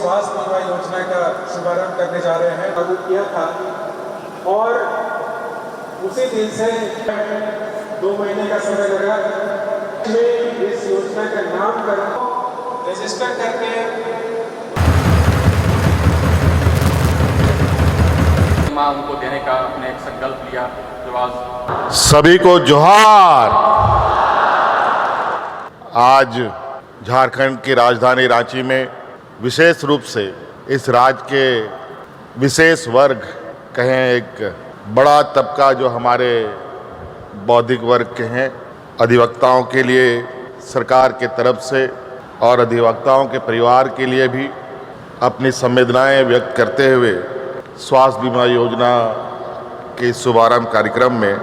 स्वास्थ्य बीमा योजना का शुभारंभ करने जा रहे हैं। लागू किया था और उसी दिन से 2 महीने का समय लगा में इस योजना का नामकरण रजिस्टर करके उनको देने का अपने एक संकल्प लिया। जो आज सभी को जोहार। आज झारखंड की राजधानी रांची में विशेष रूप से इस राज्य के विशेष वर्ग कहें एक बड़ा तबका जो हमारे बौद्धिक वर्ग के हैं, अधिवक्ताओं के लिए सरकार के तरफ से और अधिवक्ताओं के परिवार के लिए भी अपनी संवेदनाएं व्यक्त करते हुए स्वास्थ्य बीमा योजना के शुभारंभ कार्यक्रम में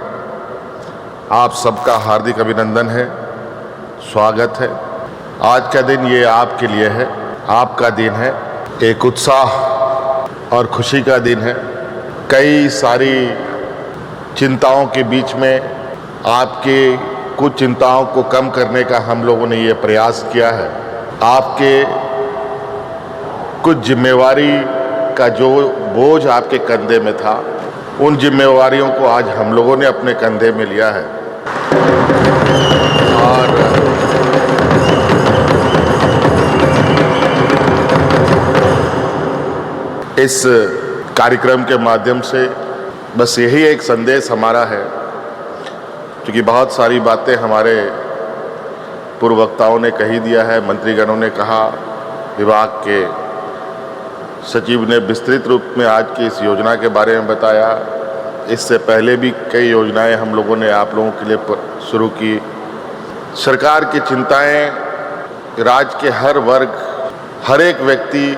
आप सबका हार्दिक अभिनंदन है, स्वागत है। आज का दिन ये आपके लिए है, आपका दिन है, एक उत्साह और खुशी का दिन है। कई सारी चिंताओं के बीच में आपके कुछ चिंताओं को कम करने का हम लोगों ने ये प्रयास किया है। आपके कुछ जिम्मेवारी का जो बोझ आपके कंधे में था, उन जिम्मेवारियों को आज हम लोगों ने अपने कंधे में लिया है और इस कार्यक्रम के माध्यम से बस यही एक संदेश हमारा है, क्योंकि बहुत सारी बातें हमारे पूर्व वक्ताओं ने कही दिया है, मंत्रीगणों ने कहा, विभाग के सचिव ने विस्तृत रूप में आज की इस योजना के बारे में बताया। इससे पहले भी कई योजनाएं हम लोगों ने आप लोगों के लिए शुरू की। सरकार की चिंताएं राज्य के हर वर्ग, हर एक व्यक्ति,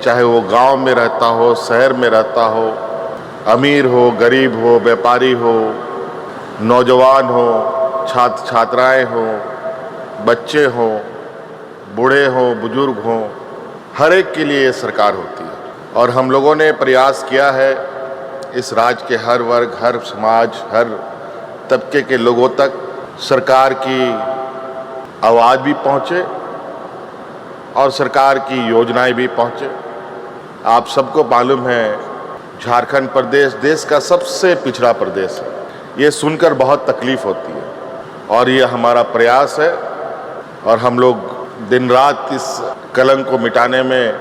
चाहे वो गांव में रहता हो, शहर में रहता हो, अमीर हो, गरीब हो, व्यापारी हो, नौजवान हो, छात्र छात्राएं हो, बच्चे हो, बूढ़े हो, बुजुर्ग हो, हर एक के लिए ये सरकार होती है। और हम लोगों ने प्रयास किया है इस राज्य के हर वर्ग, हर समाज, हर तबके के लोगों तक सरकार की आवाज़ भी पहुँचे और सरकार की योजनाएं भी पहुँचे। आप सबको मालूम है, झारखंड प्रदेश देश का सबसे पिछड़ा प्रदेश है। ये सुनकर बहुत तकलीफ होती है और ये हमारा प्रयास है और हम लोग दिन रात इस कलंक को मिटाने में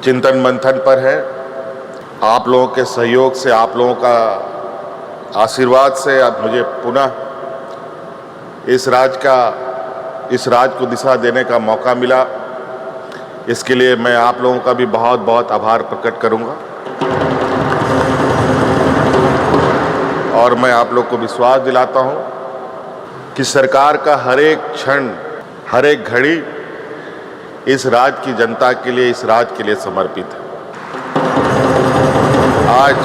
चिंतन मंथन पर है। आप लोगों के सहयोग से, आप लोगों का आशीर्वाद से अब मुझे पुनः इस राज्य को दिशा देने का मौका मिला। इसके लिए मैं आप लोगों का भी बहुत बहुत आभार प्रकट करूंगा और मैं आप लोग को विश्वास दिलाता हूं कि सरकार का हर एक क्षण, हर एक घड़ी इस राज्य की जनता के लिए, इस राज्य के लिए समर्पित है। आज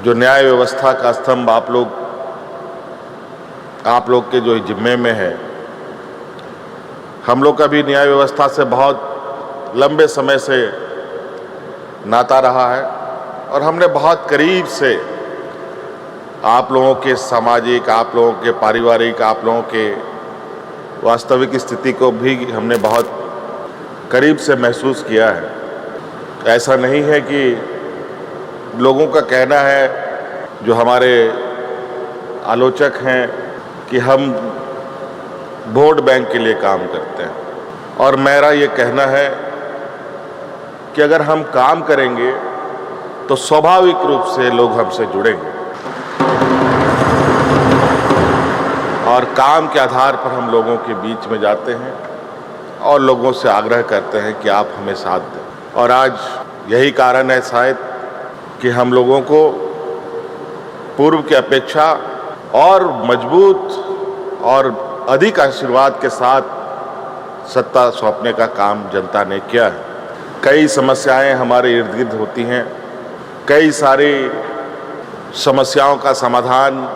जो न्याय व्यवस्था का स्तंभ आप लोग के जो जिम्मे में है, हम लोग का भी न्याय व्यवस्था से बहुत लंबे समय से नाता रहा है और हमने बहुत करीब से आप लोगों के सामाजिक, आप लोगों के पारिवारिक, आप लोगों के वास्तविक स्थिति को भी हमने बहुत करीब से महसूस किया है। ऐसा नहीं है कि लोगों का कहना है, जो हमारे आलोचक हैं, कि हम वोट बैंक के लिए काम करते हैं, और मेरा ये कहना है कि अगर हम काम करेंगे तो स्वाभाविक रूप से लोग हमसे जुड़ेंगे और काम के आधार पर हम लोगों के बीच में जाते हैं और लोगों से आग्रह करते हैं कि आप हमें साथ दें। और आज यही कारण है शायद कि हम लोगों को पूर्व की अपेक्षा और मजबूत और अधिक आशीर्वाद के साथ सत्ता सौंपने का काम जनता ने किया है। कई समस्याएं हमारे इर्द गिर्द होती हैं, कई सारी समस्याओं का समाधान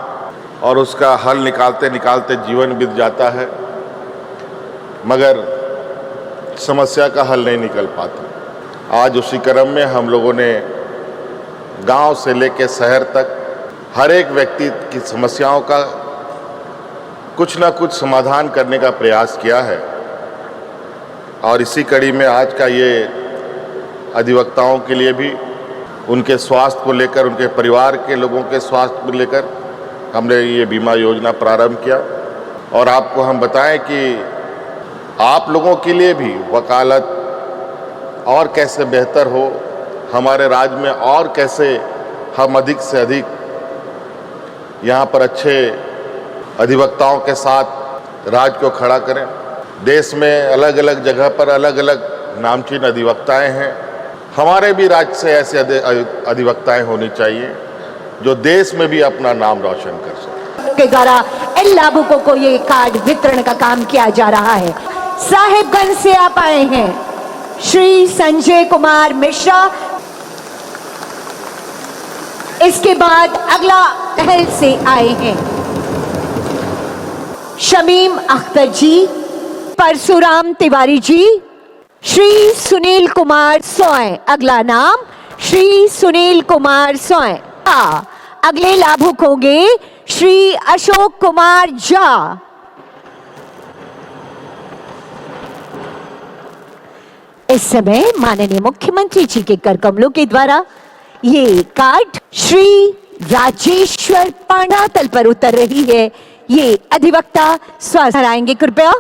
और उसका हल निकालते निकालते जीवन बीत जाता है, मगर समस्या का हल नहीं निकल पाता। आज उसी क्रम में हम लोगों ने गांव से लेकर शहर तक हर एक व्यक्ति की समस्याओं का कुछ ना कुछ समाधान करने का प्रयास किया है। और इसी कड़ी में आज का ये अधिवक्ताओं के लिए भी उनके स्वास्थ्य को लेकर, उनके परिवार के लोगों के स्वास्थ्य को लेकर हमने ये बीमा योजना प्रारंभ किया। और आपको हम बताएं कि आप लोगों के लिए भी वकालत और कैसे बेहतर हो, हमारे राज्य में और कैसे हम अधिक से अधिक यहाँ पर अच्छे अधिवक्ताओं के साथ राज्य को खड़ा करें। देश में अलग अलग जगह पर अलग अलग नामचीन अधिवक्ताएं हैं, हमारे भी राज्य से ऐसे अधिवक्ताएं होनी चाहिए जो देश में भी अपना नाम रोशन कर सके। के द्वारा इन लाभुकों को ये कार्ड वितरण का काम किया जा रहा है। साहिबगंज से आप आए हैं श्री संजय कुमार मिश्रा। इसके बाद अगला पहल से आए हैं शमीम अख्तर जी, परशुराम तिवारी जी, श्री सुनील कुमार सोय। अगला नाम श्री सुनील कुमार सोय। अगले लाभुक होंगे श्री अशोक कुमार झा। इस समय माननीय मुख्यमंत्री जी के कर कमलों के द्वारा ये कार्ड श्री राजेश्वर पांडातल पर उतर रही है। ये अधिवक्ता स्वास्थ्य आएंगे कृपया।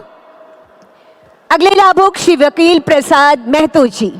अगले लाभुक श्री वकील प्रसाद महतो जी।